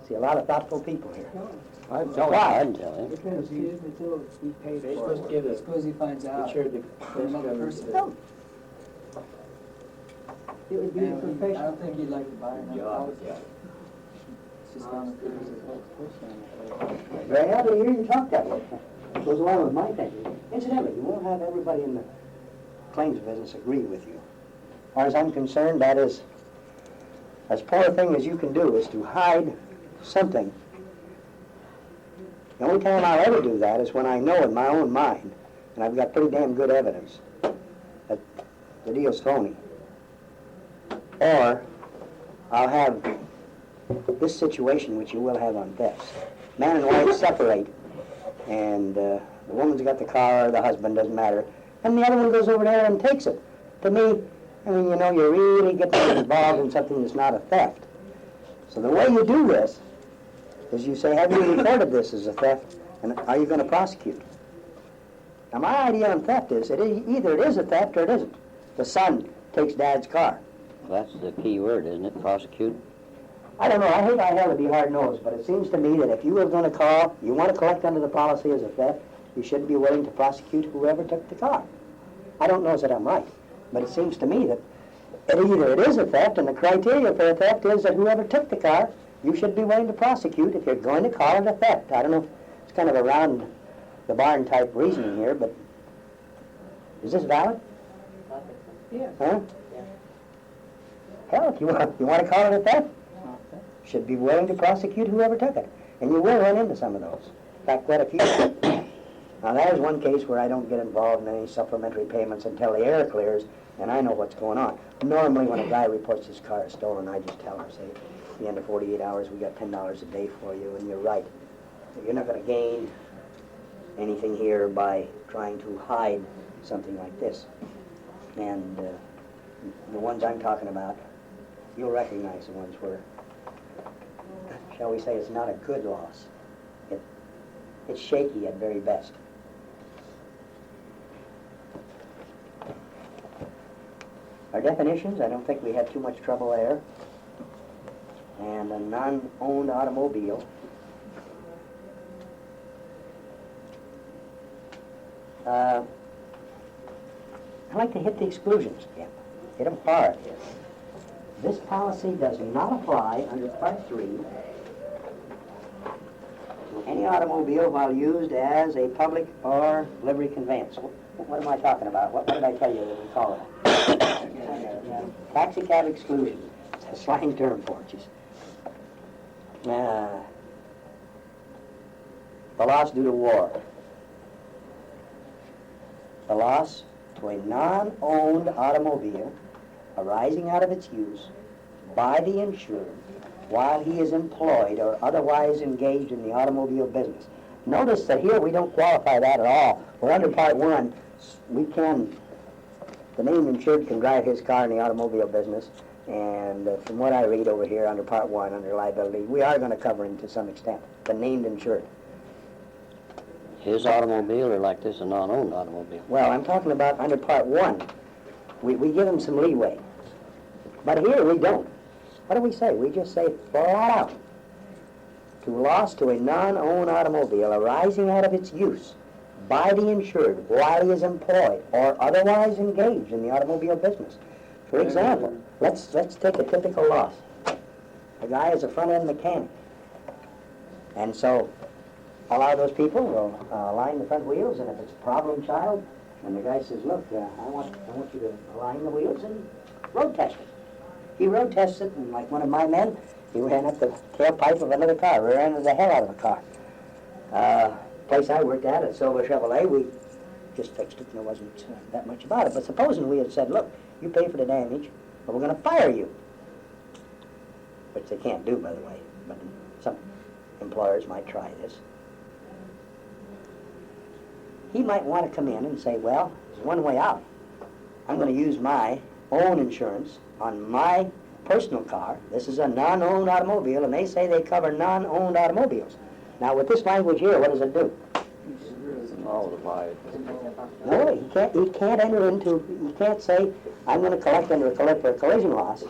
See a lot of thoughtful people here. I'd tell him. I'd tell him. Because he paid They're for supposed to give it. it. Suppose he finds out Insured the from another person. No. It would be I professional. don't think he'd like to buy another house. Yeah. It's just on the terms of what's Very happy to hear you talk that way. Goes along with my thinking. Incidentally, you won't have everybody in the claims business agree with you. As far as I'm concerned, that is as poor a thing as you can do is to hide something. The only time I'll ever do that is when I know in my own mind, and I've got pretty damn good evidence, that the deal's phony. Or I'll have this situation, which you will have on thefts. Man and wife separate, and the woman's got the car, the husband, doesn't matter, and the other one goes over there and takes it. To me, I mean, you know, you're really getting involved in something that's not a theft. So the way you do this is you say, have you reported this as a theft, and are you going to prosecute? Now, my idea on theft is, either it is a theft or it isn't. The son takes Dad's car. That's the key word, isn't it? Prosecute. I don't know, I hate I hell to be hard-nosed, but it seems to me that if you were going to call, you want to collect under the policy as a theft, you should be willing to prosecute whoever took the car. I don't know that I'm right, but it seems to me that either it is a theft, and the criteria for a theft is that whoever took the car, you should be willing to prosecute if you're going to call it a theft. I don't know if it's kind of a round the barn type reasoning here, but is this valid? Yeah. Huh? Hell, if you want to call it a theft, should be willing to prosecute whoever took it. And you will run into some of those. In fact, quite a few. Now, that is one case where I don't get involved in any supplementary payments until the air clears and I know what's going on. Normally, when a guy reports his car is stolen, I just tell him, say, at the end of 48 hours, we got $10 a day for you, and you're right. You're not going to gain anything here by trying to hide something like this. And the ones I'm talking about, you'll recognize the ones where, shall we say, it's not a good loss. It's shaky at very best. Our definitions, I don't think we had too much trouble there. And a non-owned automobile. I like to hit the exclusions again. Hit them hard here. This policy does not apply under Part 3 to any automobile while used as a public or livery conveyance. What am I talking about? What did I tell you that we call it? Taxi cab exclusion. It's a slang term for it. The loss due to war. The loss to a non-owned automobile arising out of its use by the insured while he is employed or otherwise engaged in the automobile business. Notice that here we don't qualify that at all. We're under Part 1. The named insured can drive his car in the automobile business, and from what I read over here under Part 1, under liability, we are going to cover him to some extent, the named insured. His automobile, or like this, a non-owned automobile? Well, I'm talking about under Part 1. We give him some leeway. But here we don't. What do we say? We just say flat out. To loss to a non-owned automobile arising out of its use by the insured while he is employed or otherwise engaged in the automobile business. For example, let's take a typical loss. A guy is a front-end mechanic. And so allow those people, will align the front wheels, and if it's a problem child, and the guy says, look, I want you to align the wheels and road test it. He road tests it, and like one of my men, he ran up the tailpipe of another car, rear-ended the hell out of a car. Place I worked at Silver Chevrolet, we just fixed it, and there wasn't that much about it. But supposing we had said, look, you pay for the damage, or we're going to fire you. Which they can't do, by the way, but some employers might try this. He might want to come in and say, well, there's one way out. I'm going to use my own insurance on my personal car. This is a non-owned automobile, and they say they cover non-owned automobiles. Now, with this language here, what does it do? No, he can't enter into, he can't say, I'm going to collect under a collision loss.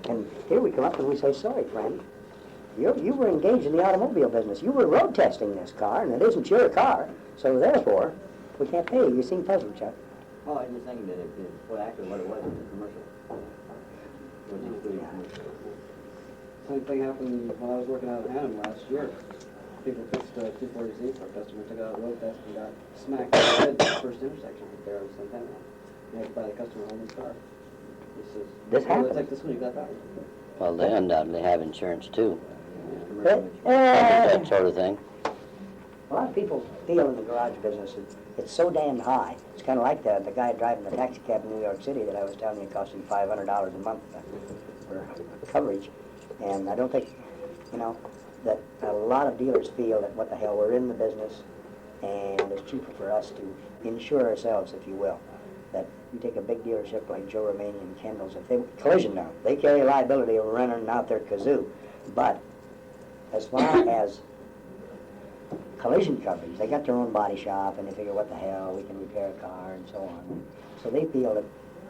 And here we come up and we say, sorry, friend, you were engaged in the automobile business. You were road testing this car, and it isn't your car. So therefore, we can't pay you. You seem puzzled, Chuck. Oh, I was just thinking that well, actually what it was a commercial. It was including commercial. Same thing happened when I was working out at Hannum last year. People fixed a 240Z for a customer, took it out of the road test and got smacked in the head at the first intersection right there on Centennial. You had to buy the customer a whole new car. He says, This "Well, happened?" it's like this one, you got that one. Well, they undoubtedly have insurance too, Commercial insurance. that sort of thing. A lot of people feel in the garage business it's so damn high. It's kind of like the guy driving the taxi cab in New York City that I was telling you it cost him $500 a month for coverage. And I don't think, that a lot of dealers feel that what the hell, we're in the business and it's cheaper for us to insure ourselves, if you will. That you take a big dealership like Joe Romani and Kendall's, if they collision now, they carry liability of running out their kazoo. But as far as collision coverage, they got their own body shop and they figure, what the hell, we can repair a car and so on. So they feel that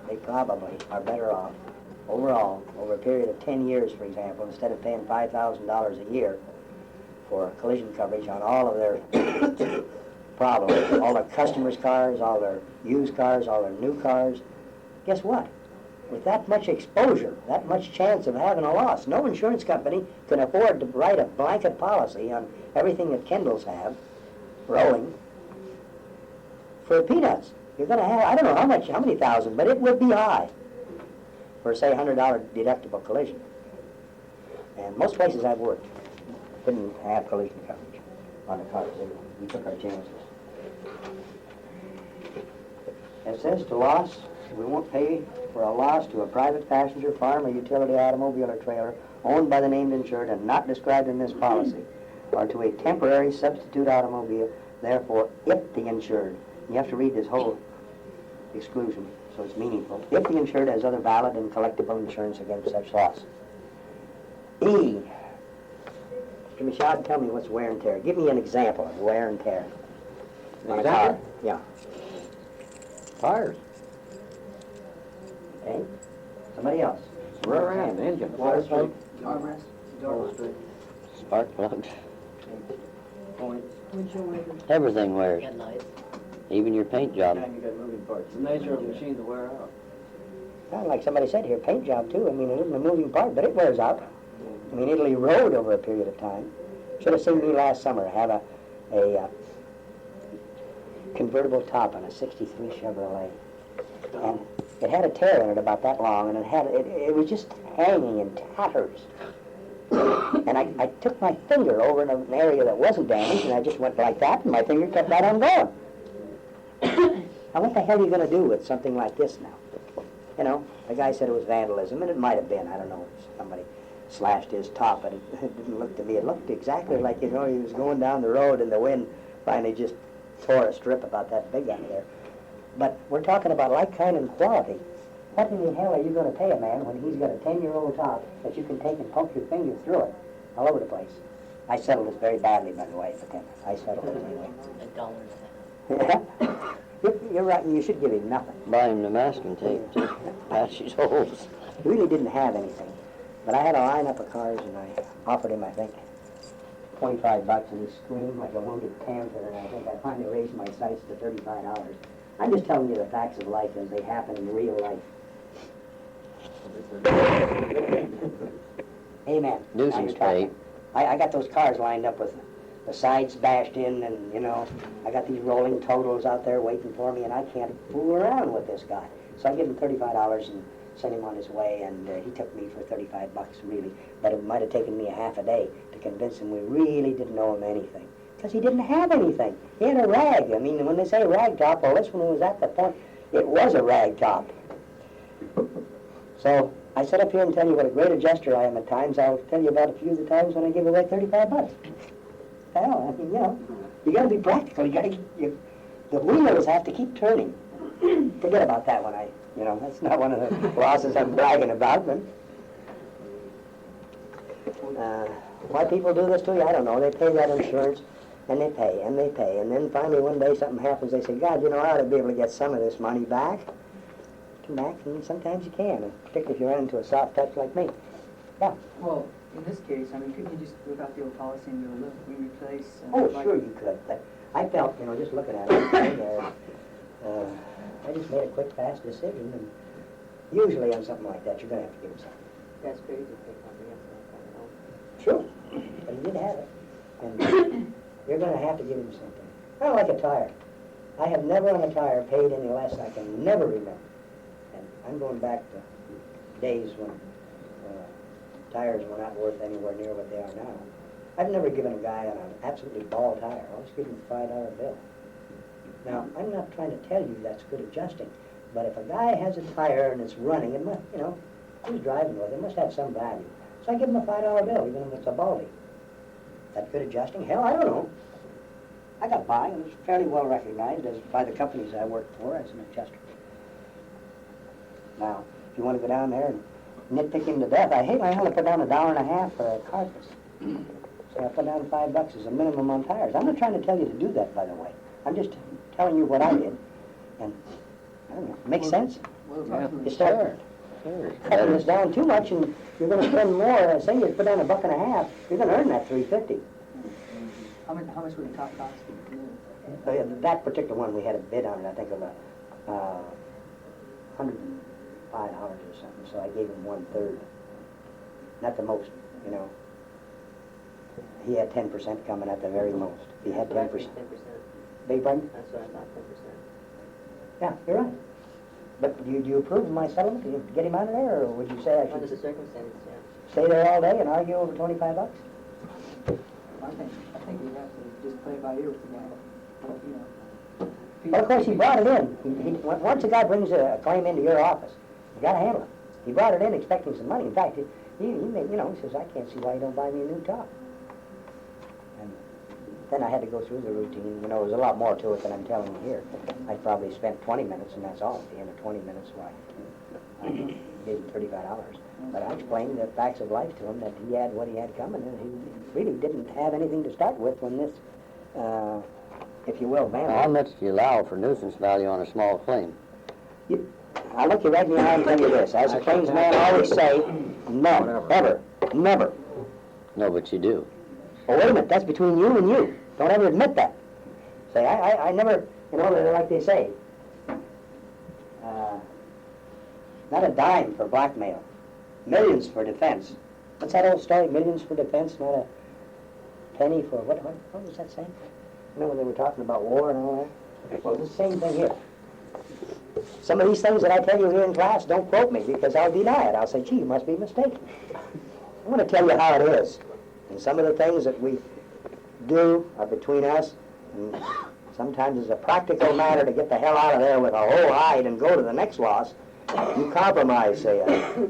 they probably are better off overall, over a period of 10 years, for example, instead of paying $5,000 a year for collision coverage on all of their problems, all their customers' cars, all their used cars, all their new cars. Guess what? With that much exposure, that much chance of having a loss, no insurance company can afford to write a blanket policy on everything that Kendalls have rolling for peanuts. You're going to have, I don't know how many thousand, but it would be high for, say, $100 deductible collision. And most places I've worked didn't have collision coverage on the cars. We took our chances. It says to loss, we won't pay for a loss to a private passenger, farm, or utility automobile or trailer owned by the named insured and not described in this policy, or to a temporary substitute automobile, therefore, if the insured, you have to read this whole exclusion so it's meaningful, if the insured has other valid and collectible insurance against such loss. E. Mr. Michaud, tell me what's wear and tear. Give me an example of wear and tear. On a car. Yeah. Tires. Okay. Somebody else. Rear end, engine. Water Fire pipe, armrest, door strip, Spark plugs, point. everything wears, Headlights. even your paint job. Anytime you got moving parts. The nature of the machine to wear out. Well, like somebody said here, paint job too. I mean, it isn't a moving part, but it wears out. I mean, it'll erode over a period of time. Should have seen me last summer have a convertible top on a '63 Chevrolet, and it had a tear in it about that long, and it was just hanging in tatters. And I took my finger over in an area that wasn't damaged, and I just went like that, and my finger kept right on going. Now, what the hell are you going to do with something like this now? You know, the guy said it was vandalism, and it might have been. I don't know. Somebody slashed his top, but it didn't look to me. It looked exactly like, he was going down the road, and the wind finally just tore a strip about that big out of there. But we're talking about like, kind, and quality. What in the hell are you going to pay a man when he's got a 10-year-old top that you can take and poke your finger through it all over the place? I settled this very badly, by the way, but then I settled it anyway. $1.50. You're right, and you should give him nothing. Buy him the masking tape to patch his holes. He really didn't have anything. But I had a lineup of cars, and I offered him, I think, $25, and he screamed like a wounded panther, and I think I finally raised my sights to $35. I'm just telling you the facts of life as they happen in real life. Amen. Nuisance pay. I got those cars lined up with the sides bashed in, and, I got these rolling totals out there waiting for me, and I can't fool around with this guy. So I give him $35 and sent him on his way, and he took me for $35 really. But it might have taken me a half a day to convince him we really didn't owe him anything. Because he didn't have anything. He had a rag. I mean, when they say rag top, well, this one was at the point, it was a rag top. So I sit up here and tell you what a great adjuster I am at times. I'll tell you about a few of the times when I give away $35. Hell, I mean, you got to be practical. You got to the wheels have to keep turning. Forget about that one. That's not one of the losses I'm bragging about, but why people do this to you, I don't know. They pay that insurance, and they pay, and they pay, and then finally one day something happens. They say, God, I ought to be able to get some of this money back. And sometimes you can, particularly if you run into a soft touch like me. Well, in this case, I mean, couldn't you just look out the old policy and go, look, we replace? Oh, like- sure you could, but I felt, just looking at it, I just made a quick, fast decision, and usually on something like that, you're gonna have to give them something. That's crazy to take comprehensive like that, you know? Sure, but he did have it, and you're gonna have to give him something. Kind of like a tire. I have never on a tire paid any less, I can never remember. And I'm going back to days when tires were not worth anywhere near what they are now. I've never given a guy on an absolutely ball tire. I always give him a $5 bill. Now, I'm not trying to tell you that's good adjusting, but if a guy has a tire and it's running, it must, who's driving with it, must have some value. So I give him a $5 bill, even if it's a baldy. That good adjusting? Hell, I don't know. I got by and was fairly well recognized as by the companies I worked for as an adjuster. Now, if you want to go down there and nitpick him to death, I hate my hell to put down $1.50 for a carcass. So I put down $5 as a minimum on tires. I'm not trying to tell you to do that, by the way. I'm just telling you what I did. And, I don't know, makes sense? Well, Yeah. approximately- You start cutting this down too much and you're going to spend more. Say you put down $1.50, you're going to earn that $3.50. How much would the top cost be? That particular one, we had a bid on it, I think of $105 or something, so I gave him 1/3. Not the most, He had 10% coming at the very most. He had 10%. 10%. Beg your pardon? That's what I thought, 10%. Yeah, you're right. But do you approve of my settlement? Do you get him out of there, or would you say I Under the should circumstances, yeah. stay there all day and argue over $25? I think we have to just play it by ear with the guy. Well, of course, he brought it in. Once a guy brings a claim into your office, you got to handle it. He brought it in expecting some money. In fact, he says, I can't see why you don't buy me a new top. And then I had to go through the routine. There was a lot more to it than I'm telling you here. I probably spent 20 minutes, and that's all. At the end of 20 minutes, I gave him $35. But I explained the facts of life to him, that he had what he had coming, and he really didn't have anything to start with when this, if you will, Now, how vandal. much do you allow for nuisance value on a small claim? I'll look you right in the eye and tell you this. As a claims man, I always say, never, ever, never. No, but you do. Oh, wait a minute, that's between you and you. Don't ever admit that. Say, I never, like they say, not a dime for blackmail, millions for defense. What's that old story, millions for defense, not a penny for, what was that saying? When they were talking about war and all that? Well, it's the same thing here. Some of these things that I tell you here in class, don't quote me, because I'll deny it. I'll say, gee, you must be mistaken. I want to tell you how it is. And some of the things that we do are between us, and sometimes it's a practical matter to get the hell out of there with a whole hide and go to the next loss. You compromise, say,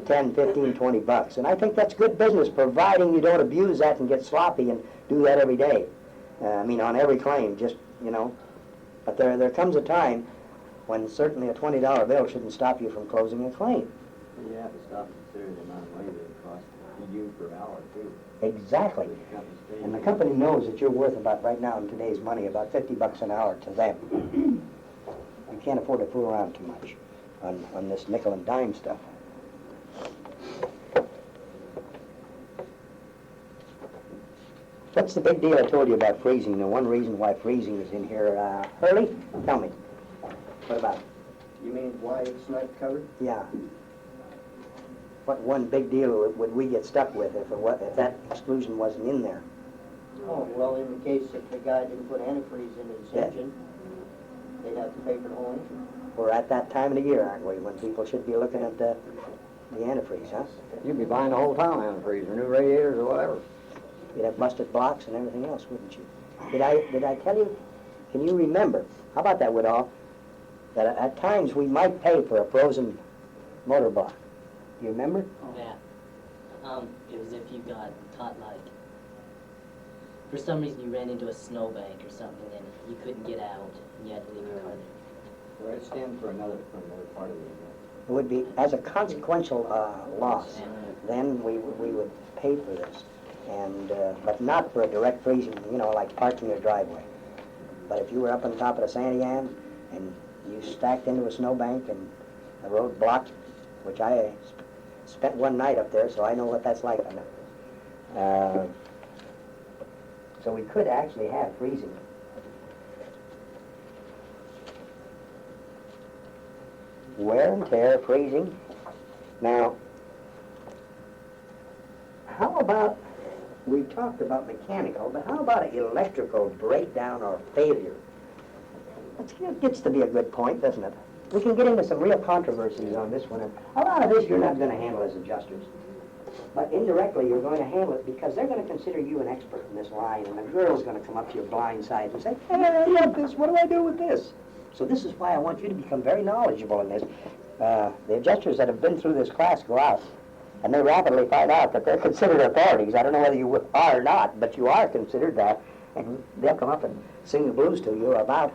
10, 15, 20 bucks. And I think that's good business, providing you don't abuse that and get sloppy and do that every day. On every claim, just, But there comes a time when certainly a $20 bill shouldn't stop you from closing a claim. You have to stop and consider the amount of money that it costs you per hour, too. Exactly. The company's paying And the you. company knows that you're worth about, right now in today's money, about 50 bucks an hour to them. You can't afford to fool around too much on this nickel and dime stuff. What's the big deal I told you about freezing? The one reason why freezing is in here, Hurley, tell me. What about it? You mean why it's not covered? Yeah. What one big deal would we get stuck with if that exclusion wasn't in there? Oh, well, in the case if the guy didn't put antifreeze in his Yeah. engine, they'd have to pay for the whole engine. We're at that time of the year, aren't we, when people should be looking at the antifreeze, huh? You'd be buying the whole town antifreeze or new radiators or whatever. You'd have busted blocks and everything else, wouldn't you? Did I tell you? Can you remember? How about that, Woodall? That at times we might pay for a frozen motor block. Do you remember? Yeah. It was if you got caught, like, for some reason you ran into a snowbank or something and you couldn't get out and you had to leave your car there. Well, it stands for another part of the It would be as a consequential loss. Then we would pay for this, and but not for a direct freezing, like parking your driveway. But if you were up on top of the Sandy Am and you stacked into a snowbank and the road blocked, which I spent one night up there, so I know what that's like on it. So we could actually have freezing. Wear and tear, freezing. Now, how about, we've talked about mechanical, but how about electrical breakdown or failure? That gets to be a good point, doesn't it? We can get into some real controversies on this one. And a lot of this you're not going to handle as adjusters. But indirectly, you're going to handle it because they're going to consider you an expert in this line, and the girl's going to come up to your blind side and say, hey, I love this. What do I do with this? So this is why I want you to become very knowledgeable in this. The adjusters that have been through this class go out, and they rapidly find out that they're considered authorities. I don't know whether you are or not, but you are considered that, and they'll come up and sing the blues to you about,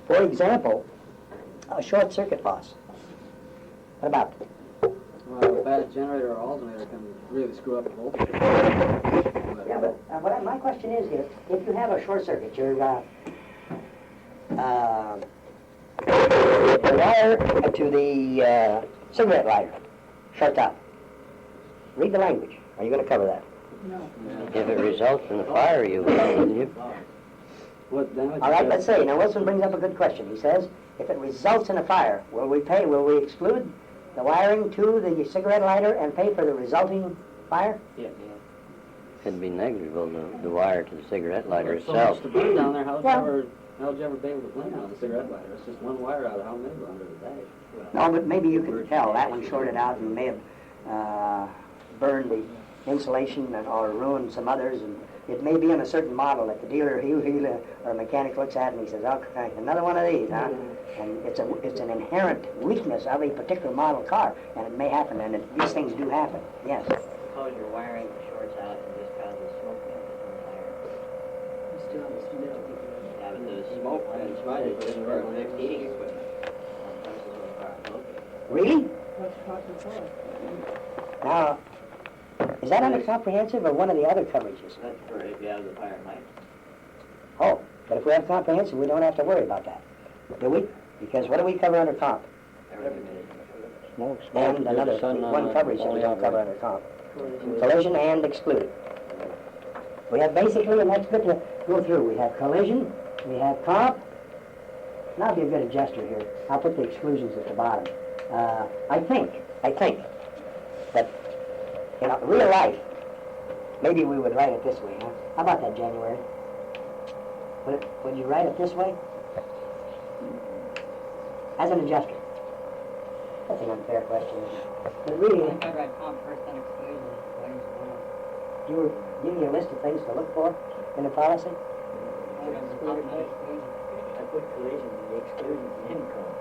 for example, a short circuit loss. What about it? Well, a bad generator or alternator can really screw up the voltage. Yeah, but my question is here, if you have a short circuit, your wire to the cigarette lighter shorts out. Read the language. Are you going to cover that? No. If it results in a fire, you will, wouldn't you? What damage? All right, let's see. Now, Wilson brings up a good question. He says, if it results in a fire, will we exclude the wiring to the cigarette lighter and pay for the resulting fire? Yeah. It'd be negligible, the wire to the cigarette lighter There's so much itself. to burn down there, how'd Well- you ever be able to blame it on the cigarette lighter? It's just one wire out of how many go under the day? No, but maybe you can tell. That one shorted out and may have burned the insulation or ruined some others. And it may be on a certain model that the dealer or mechanic looks at and he says, oh, another one of these, huh? And it's an inherent weakness of a particular model car, and it may happen, and these things do happen. Yes. Suppose your wiring shorts out and just causes smoke damage on the tire. You still have this little. Yeah, but the smoke and smudge is for fixed heating equipment. That's a little car. Okay. Really? What's the cost of the car? Now, is that under comprehensive or one of the other coverages? That's for if you have the fire and light. Oh, but if we have comprehensive, we don't have to worry about that, do we? Because what do we cover under comp? Everything is. Smoke, And another one coverage that we don't cover under comp. Collision and excluded. We have basically, and that's good to go through, we have collision, we have comp. And I'll be a good adjuster here. I'll put the exclusions at the bottom. I think that in real life, maybe we would write it this way, huh? How about that, January? Would you write it this way? As an adjuster. That's an unfair question, isn't it? But really, I read comp first and exclusion. you were giving me a list of things to look for in a policy? I put collision in the exclusion income.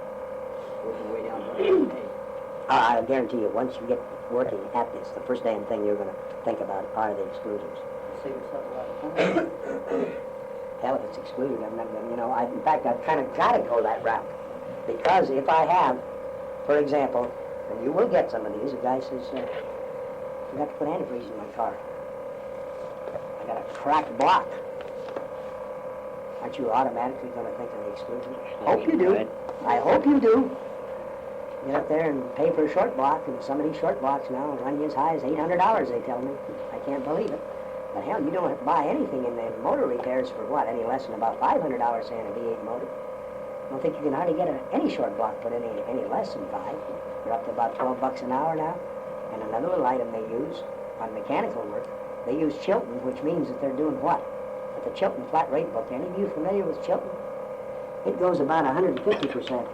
Working way down the day. I guarantee you, once you get working at this, the first damn thing you're going to think about are the exclusions. Save yourself a lot of time. Hell, if it's excluded, I'm not going to, in fact, I've kind of got to go that route. Because if I have, for example, and you will get some of these, a guy says, I forgot to put antifreeze in my car. I got a cracked block. Aren't you automatically going to think of the exclusion? Hope you do. Right. I hope you do. Get up there and pay for a short block, and some of these short blocks now run you as high as $800, they tell me. I can't believe it. But hell, you don't buy anything in the motor repairs for what, any less than about $500 saying a V8 motor. I don't think you can hardly get any short block put in any less than 5. You're up to about $12 an hour now. And another little item they use on mechanical work, they use Chilton, which means that they're doing what? At the Chilton flat rate book, any of you familiar with Chilton? It goes about 150%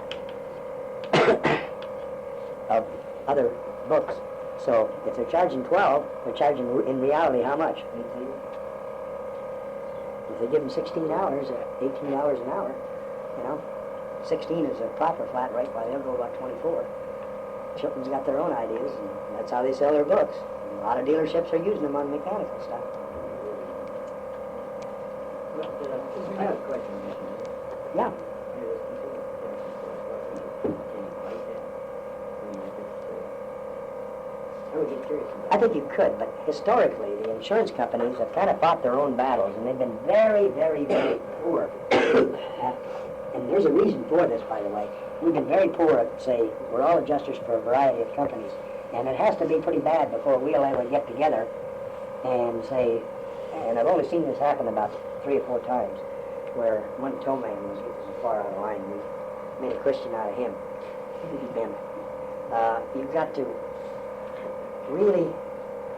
of other books. So if they're charging 12, they're charging in reality how much? 18. If they give them 16 hours, $18 an hour, 16 is a proper flat rate, while they'll go about 24. Chilton's got their own ideas, and that's how they sell their books. And a lot of dealerships are using them on mechanical stuff. I have a question, Commissioner. Yeah. I think you could, but historically, the insurance companies have kind of fought their own battles, and they've been very, very, very poor. And there's a reason for this, by the way. We've been very poor at, say, we're all adjusters for a variety of companies, And it has to be pretty bad before we'll ever get together and say, and I've only seen this happen about 3 or 4 times, where one towman was far out of line. We made a Christian out of him. And you've got to really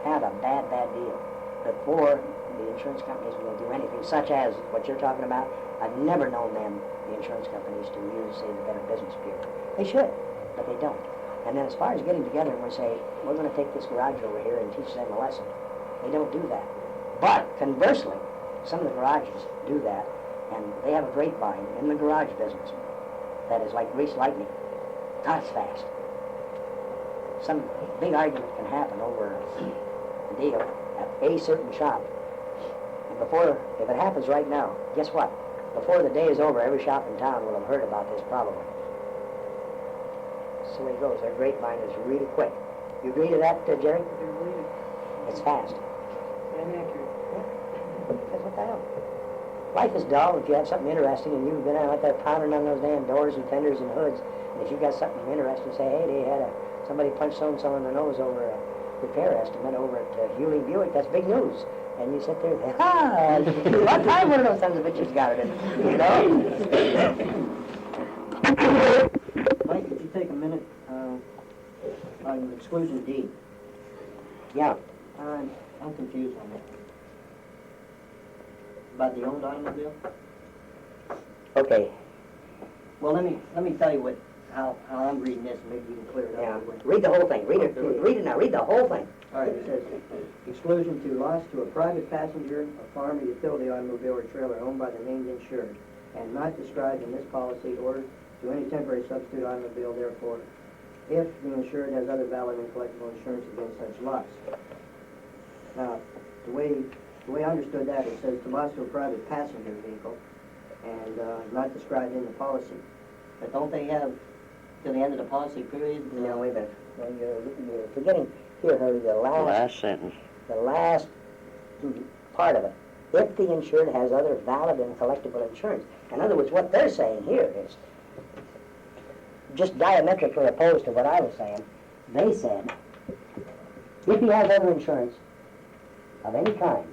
have a bad deal before the insurance companies will do anything, such as what you're talking about. I've never known them, the insurance companies, to use, say, the Better Business Bureau. They should, but they don't. And then as far as getting together and we say, we're going to take this garage over here and teach them a lesson, they don't do that. But conversely, some of the garages do that, and they have a grapevine in the garage business that is like greased lightning. Not as fast. Some big argument can happen over a deal at a certain shop. And before, if it happens right now, guess what? Before the day is over, every shop in town will have heard about this probably. That's the way it goes. Their grapevine is really quick. You agree to that, Jerry? They're believing. It's fast. And accurate. That's what the hell. Life is dull if you have something interesting and you've been out there pounding on those damn doors and fenders and hoods. And if you got something interesting, say, hey, they had somebody punch so-and-so in the nose over a repair estimate over at Hewley Buick. That's big news. And you sit there and say, what time one of those sons of bitches got it in? You know? Mike, could you take a minute on exclusion D? Yeah. I'm confused on that. About the owned automobile? Okay. Well, let me tell you how I'm reading this, and maybe you can clear it Yeah. up. Read the whole thing. Read it now. Read the whole thing. All right, it says, exclusion to loss to a private passenger, a farm, or utility automobile or trailer owned by the named insured, and not described in this policy or to any temporary substitute automobile, therefore, if the insured has other valid and collectible insurance against such loss. Now, the way I understood that, it says to loss to a private passenger vehicle, and not described in the policy. But don't they have, till the end of the policy period? No, wait a minute. Well, you're forgetting here, Harry, the Last sentence. the last part of it. If the insured has other valid and collectible insurance. In other words, what they're saying here is just diametrically opposed to what I was saying. They said, if he has other insurance of any kind,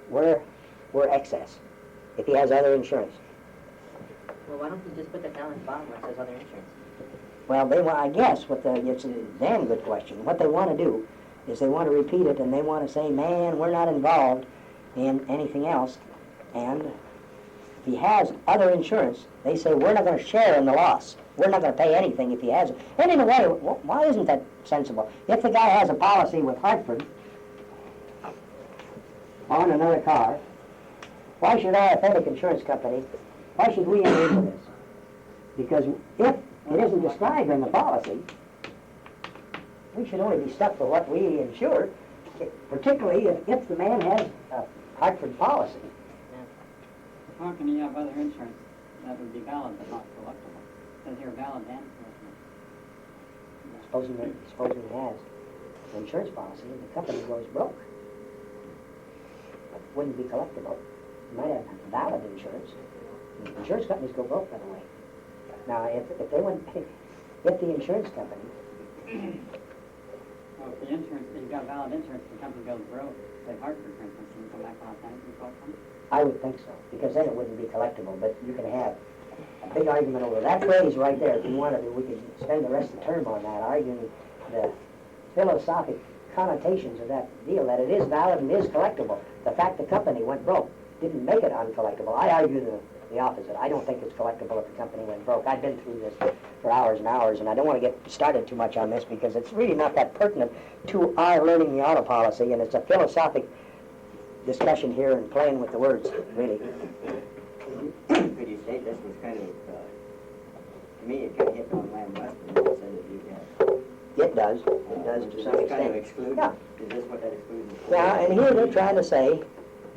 we're excess. If he has other insurance. Well, why don't you just put that down at the bottom where it says other insurance? Well, they want, I guess, it's a damn good question. What they want to do is they want to repeat it and they want to say, man, we're not involved in anything else. And if he has other insurance, they say, we're not going to share in the loss. We're not going to pay anything if he has it. And in a way, why isn't that sensible? If the guy has a policy with Hartford on another car, why should our authentic insurance company, why should we enter into this? Because if it isn't described in the policy, we should only be stuck with what we insure, particularly if the man has a Hartford policy. How can you have other insurance that would be valid but not collectible? Says here valid and collectible. Supposing he has an insurance policy and the company goes broke. It wouldn't be collectible. You might have valid insurance. Insurance companies go broke, by the way. Now, if the insurance company, Well, if the insurance, if you've got valid insurance, the company goes broke, say Hartford, for instance, and you come back on that and collect them? I would think so, because then it wouldn't be collectible, but you can have a big argument over that phrase right there. If you wanted to, we could spend the rest of the term on that, arguing the philosophic connotations of that deal, that it is valid and is collectible. The fact the company went broke didn't make it uncollectible. I argue the opposite. I don't think it's collectible if the company went broke. I've been through this for hours and hours, and I don't want to get started too much on this because it's really not that pertinent to our learning the auto policy, and it's a philosophic discussion here and playing with the words, really. Could you say this was kind of, to me, it kind of hit on Lamb Weston when it said that you had. It does. It does to some Kind of extent. excluded? Yeah. Is this what that exclusion is? Yeah, and here they're trying to say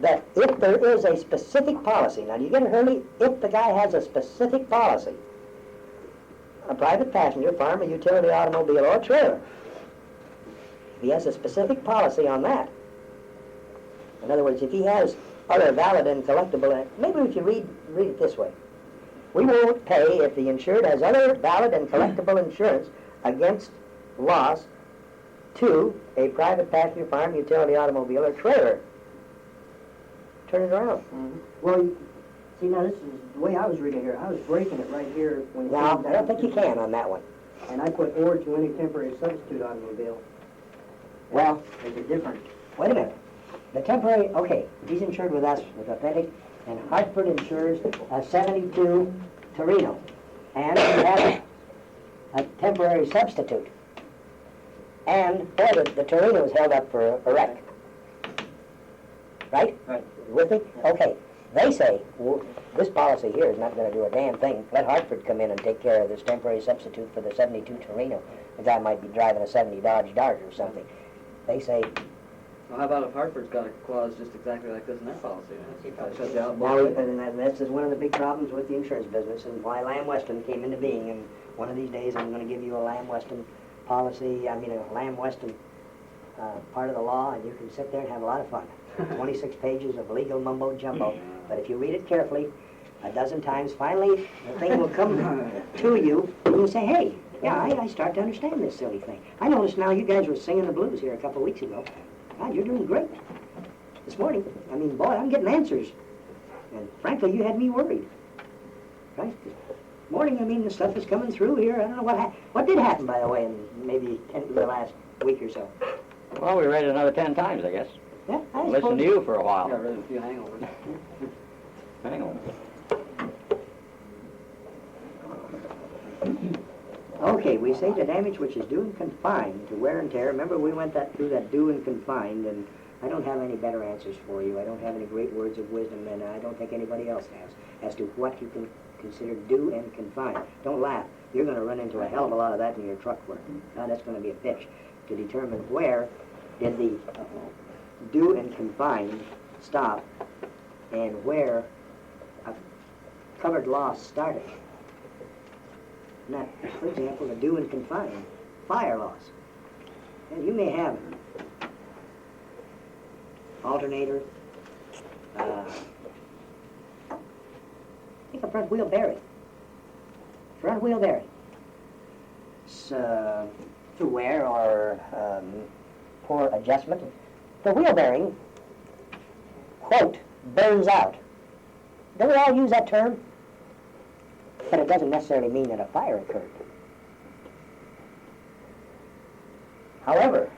that if there is a specific policy, now do you get it, Hurley? If the guy has a specific policy, a private passenger, farm, a utility automobile, or a trailer, if he has a specific policy on that, in other words, if he has other valid and collectible, maybe if you read it this way, we won't pay if the insured has other valid and collectible insurance against loss to a private passenger farm, utility automobile, or trailer. Turn it around. Well, see, now this is the way I was reading it here. I was breaking it right here when it Now, came I don't down think you to- can on that one. And I put or to any temporary substitute automobile. Well, There's a difference. wait a minute. The temporary, okay, he's insured with us, with Authentic, and Hartford insures a 72 Torino. And he has a temporary substitute. And, boy, the Torino is held up for a wreck. Right? Right. You with me? Okay. They say, this policy here is not going to do a damn thing. Let Hartford come in and take care of this temporary substitute for the 72 Torino. The guy might be driving a 70 Dodge Dart or something. They say, Well, how about if Hartford's got a clause just exactly like this in their policy? That shuts you out. now, and this is one of the big problems with the insurance business and why Lamb Weston came into being. And one of these days I'm going to give you a Lamb Weston policy, a Lamb Weston part of the law, and you can sit there and have a lot of fun. 26 pages of legal mumbo-jumbo. But if you read it carefully, a dozen times, finally the thing will come to you, and you'll say, hey, yeah, I start to understand this silly thing. I noticed now you guys were singing the blues here a couple of weeks ago. God, you're doing great. This morning, boy, I'm getting answers. And frankly, you had me worried. Right? This morning, the stuff is coming through here. I don't know what did happen, by the way, in maybe the last week or so. Well, we read it another 10 times, I guess. Yeah, I Listen suppose. to you for a Got while. rid of a few hangovers. Hang on. Okay, we say the damage which is due and confined to wear and tear. Remember, we went through that due and confined, and I don't have any better answers for you. I don't have any great words of wisdom, and I don't think anybody else has, as to what you can consider due and confined. Don't laugh. You're going to run into a hell of a lot of that in your truck work. Now, that's going to be a bitch to determine where did the due and confined stop and where a covered loss started. Now, for example, the due and confined, fire loss. And you may have alternator, take a front wheel bearing. Front wheel bearing. It's through wear or poor adjustment. The wheel bearing, quote, burns out. Don't we all use that term? But it doesn't necessarily mean that a fire occurred. However,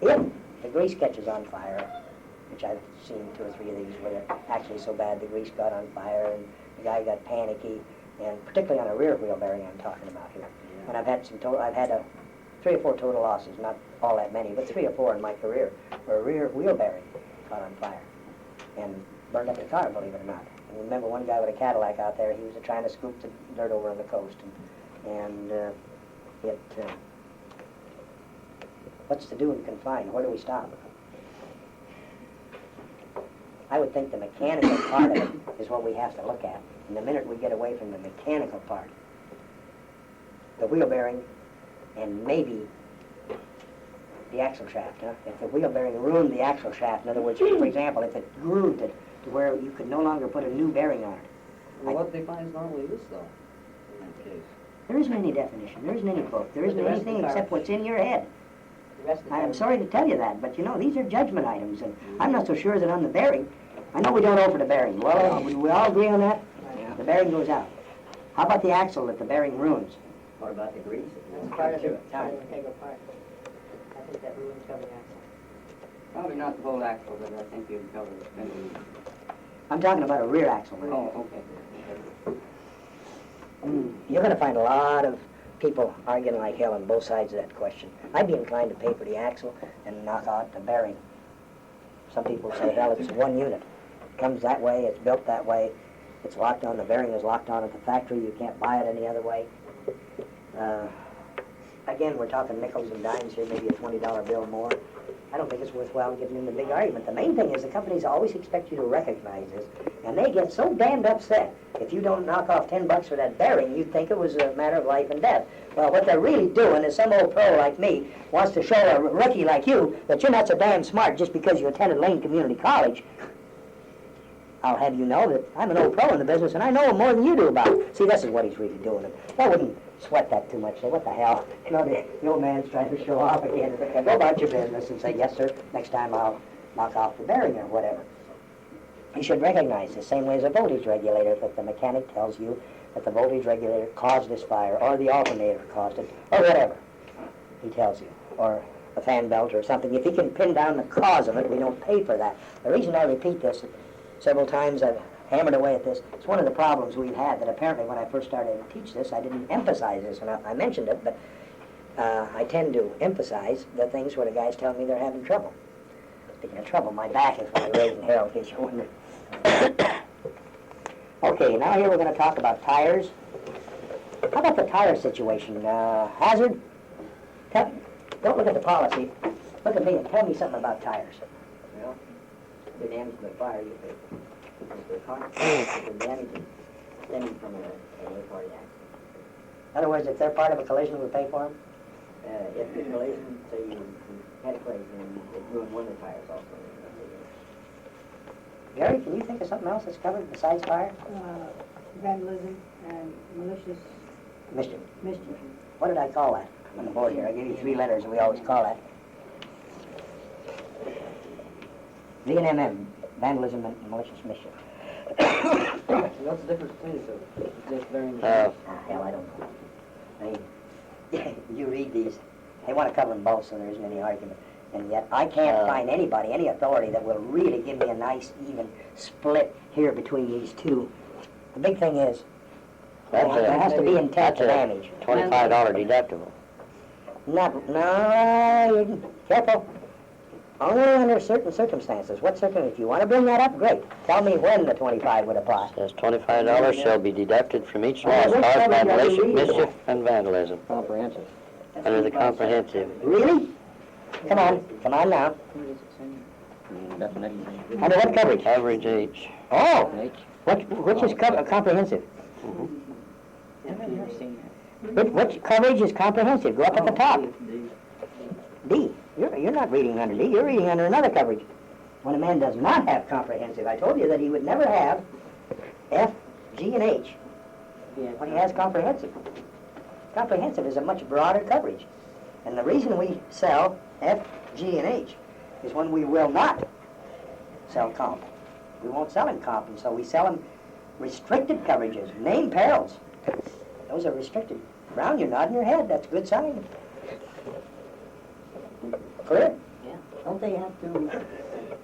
if the grease catches on fire, which I've seen 2 or 3 of these where they're actually so bad the grease got on fire and the guy got panicky, and particularly on a rear wheel bearing I'm talking about here. And I've had 3 or 4 total losses, not all that many, but 3 or 4 in my career, where a rear wheel bearing caught on fire and burned up the car, believe it or not. And remember one guy with a Cadillac out there, he was trying to scoop the dirt over on the coast, and what's to do and confine? Where do we stop? I would think the mechanical part of it is what we have to look at. And the minute we get away from the mechanical part, the wheel bearing and maybe the axle shaft. If the wheel bearing ruined the axle shaft, in other words, for example, if it grooved it to where you could no longer put a new bearing on it. Well, what they find is normally this, though, in that case. There isn't any definition. There isn't any book. There isn't the rest of anything the except car- what's in your head. The rest of the I'm time- sorry to tell you that, but these are judgment items, and I'm not so sure that on the bearing, I know we don't offer the bearing. Well, we all agree on that? The bearing goes out. How about the axle that the bearing ruins? What about the grease? That's part of To it, Time. doesn't take apart. I think that ruins cover axle. Probably not the whole axle, but I think you'd cover it. Maybe. I'm talking about a rear axle. Oh, okay. You're going to find a lot of people arguing like hell on both sides of that question. I'd be inclined to pay for the axle and knock out the bearing. Some people say, hell, it's one unit. It comes that way, it's built that way, it's locked on, the bearing is locked on at the factory, you can't buy it any other way. Again, we're talking nickels and dimes here, maybe a $20 bill more. I don't think it's worthwhile getting in the big argument. The main thing is the companies always expect you to recognize this, and they get so damned upset if you don't knock off $10 for that bearing, you'd think it was a matter of life and death. Well, what they're really doing is some old pro like me wants to show a rookie like you that you're not so damn smart just because you attended Lane Community College. I'll have you know that I'm an old pro in the business, and I know more than you do about it. See, this is what he's really doing. That wouldn't sweat that too much. Say, what the hell? You know, the old man's trying to show off again. Go about your business and say, yes, sir, next time I'll knock off the bearing or whatever. You should recognize the same way as a voltage regulator, that the mechanic tells you that the voltage regulator caused this fire, or the alternator caused it, or whatever he tells you, or a fan belt or something. If he can pin down the cause of it, we don't pay for that. The reason I repeat this several times, I've hammered away at this, it's one of the problems we've had, that apparently when I first started to teach this, I didn't emphasize this enough. I mentioned it, but I tend to emphasize the things where the guys tell me they're having trouble. Speaking of trouble, my back is really raising hell, in case you're wondering. Okay, now here we're going to talk about tires. How about the tire situation? Hazard? Don't look at the policy. Look at me and tell me something about tires. Well, the damage from the fire, you pay. The car, the damage stemming from a third-party accident. In other words, if they're part of a collision, we pay for them? If the collision, say you had a collision and it ruined one of the tires also. Gary, can you think of something else that's covered besides fire? Vandalism and malicious Mischief. mischief. What did I call that on the board here? I gave you 3 letters, and we always call that. VNMM, vandalism and malicious mischief. What's the difference between the two? Just varying. Hell, I don't know. You read these. They want to cover them both, so there isn't any argument. And yet, I can't find anybody, any authority, that will really give me a nice, even split here between these two. The big thing is, there has to be intent to damage. $25 deductible. No, careful. Only under certain circumstances. What circumstances? If you want to bring that up, great. Tell me when the 25 would apply. Says $25 shall be deducted from each loss caused by malicious mischief and vandalism. Comprehensive. Under the comprehensive. Really? Come on now. Definition. Under what coverage? Average age. Oh, which is comprehensive? Which coverage is comprehensive? Go up at the top. D. You're not reading under D. You're reading under another coverage. When a man does not have comprehensive, I told you that he would never have F, G, and H when he has comprehensive. Comprehensive is a much broader coverage. And the reason we sell F, G, and H is when we will not sell comp. We won't sell him comp, and so we sell him restricted coverages, named perils. Those are restricted. Brown, you're nodding your head. That's a good sign. Clear? Yeah. Don't they have to,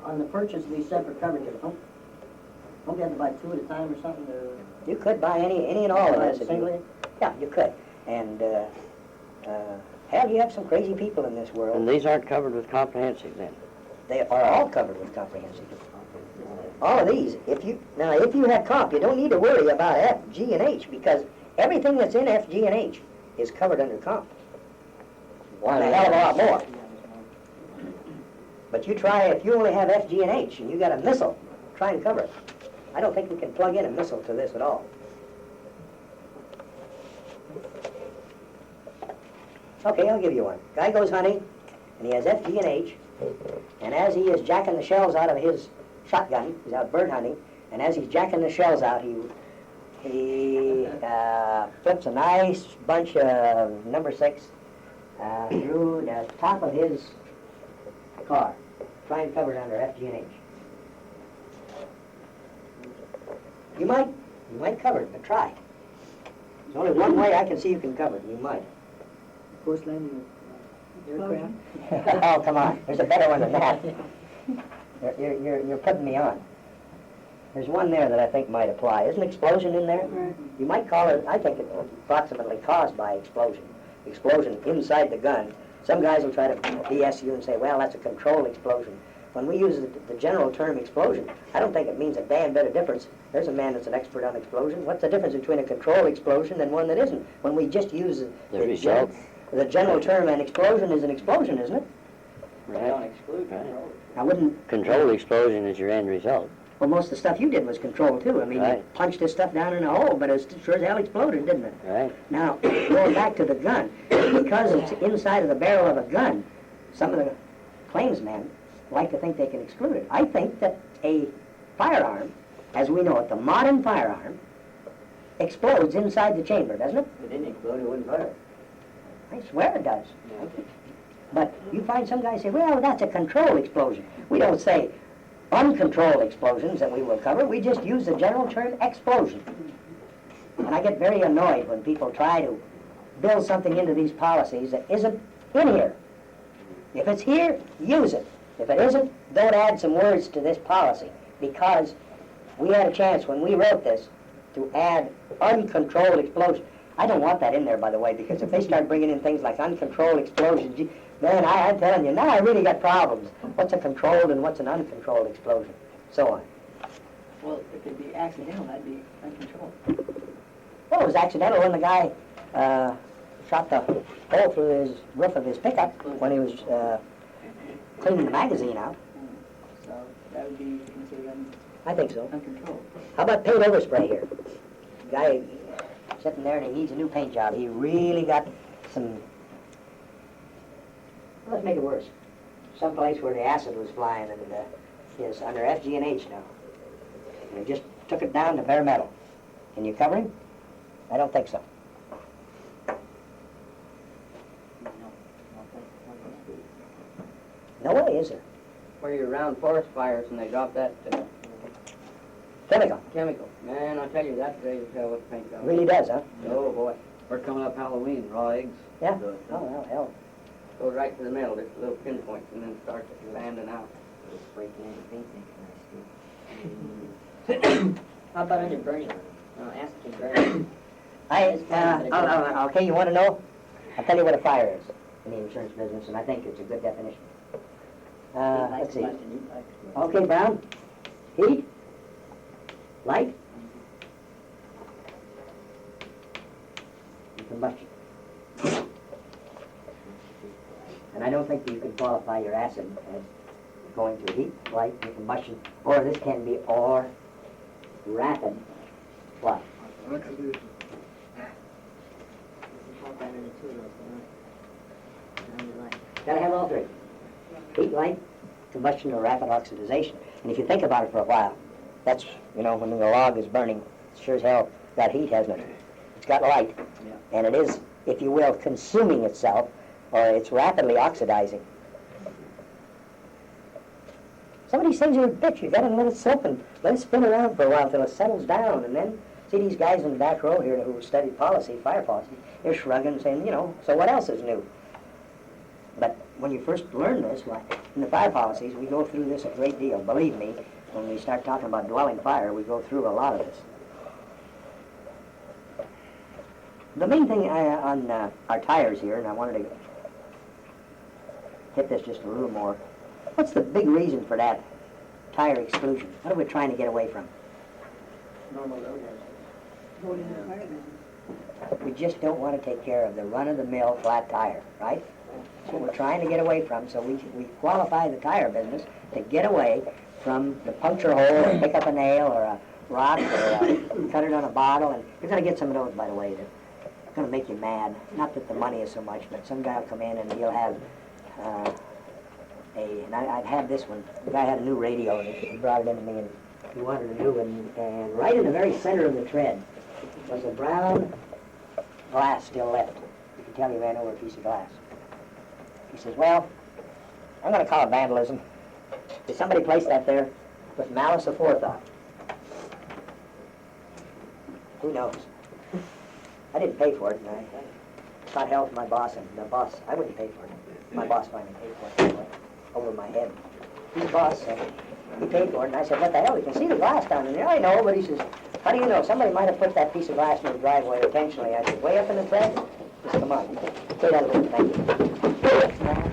on the purchase of these separate coverages, don't they have to buy 2 at a time or something? You could buy any and all of this. if you- Singly? Yeah, you could. And, hell, you have some crazy people in this And world. these aren't covered with comprehensive then. They are all covered with comprehensive. All of these. If you have comp, you don't need to worry about F, G, and H, because everything that's in F, G, and H is covered under comp. And a hell of a lot more. But you try, if you only have F, G, and H, and you got a missile, try and cover it. I don't think we can plug in a missile to this at all. Okay, I'll give you one. Guy goes hunting, and he has F, G, and H, and as he is jacking the shells out of his shotgun, he's out bird hunting, and as he's jacking the shells out, he flips a nice bunch of number 6 through the top of his car. Try and cover it under F, G, and H. You might cover it, but try. There's only one way I can see you can cover it. You might. Of course, landing aircraft. Oh, come on. There's a better one than that. You're putting me on. There's one there that I think might apply. Is an explosion in there? You might call it, I think it's approximately caused by explosion. Explosion inside the gun. Some guys will try to BS you and say, well, that's a controlled explosion. When we use the general term explosion, I don't think it means a damn bit of difference. There's a man that's an expert on explosion. What's the difference between a controlled explosion and one that isn't? When we just use the general term, an explosion is an explosion, isn't it? Don't exclude control. I wouldn't... Controlled explosion is your end result. Well, most of the stuff you did was controlled, too. I mean, you Right. punched this stuff down in a hole, but it sure as hell exploded, didn't it? Right. Now, going back to the gun, because it's inside of the barrel of a gun, some of the claimsmen like to think they can exclude it. I think that a firearm, as we know it, the modern firearm, explodes inside the chamber, doesn't it? It didn't explode, it wouldn't fire. I swear it does. Yeah. But you find some guys say, well, that's a controlled explosion. We don't say uncontrolled explosions that we will cover. We just use the general term explosion. And I get very annoyed when people try to build something into these policies that isn't in here. If it's here, use it. If it isn't, don't add some words to this policy, because we had a chance when we wrote this to add uncontrolled explosion. I don't want that in there, by the way, because if they start bringing in things like uncontrolled explosions, man, I'm telling you, now I really got problems. What's a controlled and what's an uncontrolled explosion? So on. Well, if it'd be accidental, that'd be uncontrolled. Well, it was accidental when the guy shot the hole through his roof of his pickup when he was cleaning the magazine out. So that would be considered I think so. uncontrolled. How about paint overspray here? Guy sitting there and he needs a new paint job. He really got some... Let's make it worse. Some place where the acid was flying and is under FG&H now. And he just took it down to bare metal. Can you cover him? I don't think so. No way, is there? Where you're around forest fires and they drop that Chemical. chemical. Man, I tell you, that's ready to tell what the paint job. Really does, huh? Oh, boy. We're coming up Halloween, raw eggs. Yeah? Do it. Oh, well, hell. Goes right to the middle, just little pinpoints, and then starts expanding out. How about on your burning? Acid burning. Okay, you want to know? I'll tell you what a fire is in the insurance business, and I think it's a good definition. Let's see. Okay, Brown. Heat. Light. And combustion. And I don't think you can qualify your acid as going to heat, light, and combustion, or this can be or rapid what? Gotta have all three. Heat, light, combustion, or rapid oxidization. And if you think about it for a while, that's, you know, when the log is burning, it's sure as hell got heat, hasn't it? It's got light. And it is, if you will, consuming itself, or it's rapidly oxidizing. Some of these things are a bitch. You gotta let it soak and let it spin around for a while till it settles down, and then see these guys in the back row here who studied policy, fire policy, they're shrugging, saying, you know, so what else is new? But when you first learn this, like in the fire policies, we go through this a great deal. Believe me, when we start talking about dwelling fire, we go through a lot of this. The main thing on our tires here, and I wanted to hit this just a little more, what's the big reason for that tire exclusion? What are we trying to get away from? Normal road hazard. We just don't want to take care of the run-of-the-mill flat tire, right? That's what we're trying to get away from, so we qualify the tire business to get away from the puncture hole or pick up a nail or a rock or cut it on a bottle. And you're going to get some of those, by the way, that are going to make you mad. Not that the money is so much, but some guy will come in and he'll have and I've had this one. The guy had a new radio and he brought it into me and he wanted a new one. And right in the very center of the tread was a brown glass still left. You can tell he ran over a piece of glass. He says, well, I'm going to call it vandalism. Did somebody place that there with malice aforethought? Who knows? I didn't pay for it, and I got hell from my boss, and the boss, I wouldn't pay for it. My boss finally paid for it anyway, over my head. His boss, he paid for it, and I said, what the hell? You can see the glass down in there. I know, but he says, how do you know? Somebody might have put that piece of glass in the driveway intentionally. I said, way up in the tread? He said, come on. Okay, that'll do it. Thank you.